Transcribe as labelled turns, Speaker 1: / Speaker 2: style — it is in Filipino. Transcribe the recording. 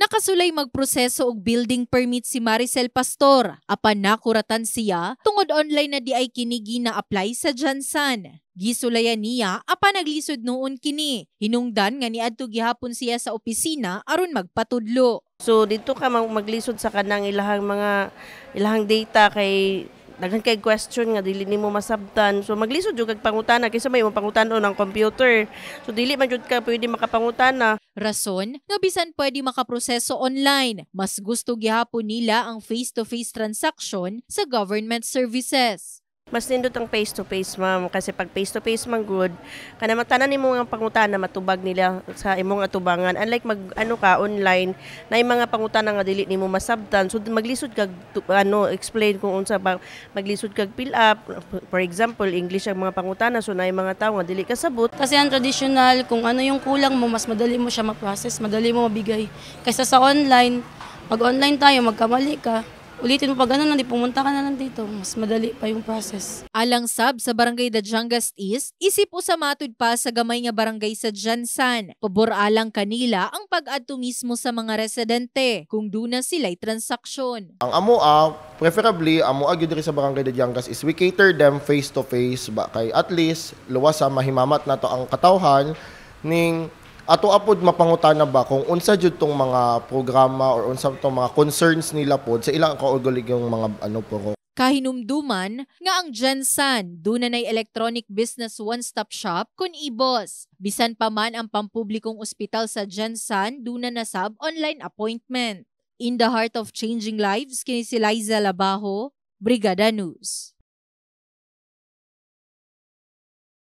Speaker 1: Nakasulay magproseso og building permit si Maricel Pastor. Apan nakuratan siya tungod online na di ay kini na-apply sa Jansan. Gisulayan niya apan naglisod noon kini. Hinungdan nga niadto gihapon siya sa opisina aron magpatudlo.
Speaker 2: So dito ka maglisod sa kanang ilahang data kay daghan kay question nga dili nimo masabtan. So maglisod jud kag pangutana kaysa may pangutana ng computer. So dili man jud ka pwede makapangutana.
Speaker 1: Rason nga bisan pwede makaproseso online, mas gusto gihapon nila ang face-to-face transaction sa government services.
Speaker 2: Mas nindot ang face-to-face, ma'am. Kasi pag face-to-face man good, kana matanan nimo nga pangutana matubag nila sa imong atubangan. Unlike online, na yung mga pangutana nga dili nimo masabtan. So maglisod kag explain kung unsa ba maglisod kag fill up. For example, English ang mga pangutana, so na yung mga tawo nga dili kasabot.
Speaker 3: Kasi ang traditional, kung ano yung kulang mo, mas madali mo siya ma-process, madali mo mabigay. Kaysa sa online, mag-online tayo, magkamali ka. Ulitin mo pag ano, hindi pumunta ka na lang dito. Mas madali pa yung process.
Speaker 1: Alang sab sa Barangay Dajangas East, isip usa matud pa sa gamay nga barangay sa Jansan. Pabor alang kanila ang pag-adto mismo sa mga residente kung duna sila'y transaksyon.
Speaker 4: Ang preferably, gyud diri sa Barangay Dajangas is we cater them face to face ba kay at least luwas sa mahimamat nato ang katawhan ning ato apod mapangutana ba kung unsa jud tong mga programa or unsa tong mga concerns nila pod sa ilang kaugalig yung mga puro.
Speaker 1: Kahinumduman nga ang Jansan duna nay electronic business one-stop shop kun ibos. Bisan pa man ang pampublikong ospital sa Jansan duna na sab online appointment. In the heart of changing lives, kini si Liza Labajo, Brigada News.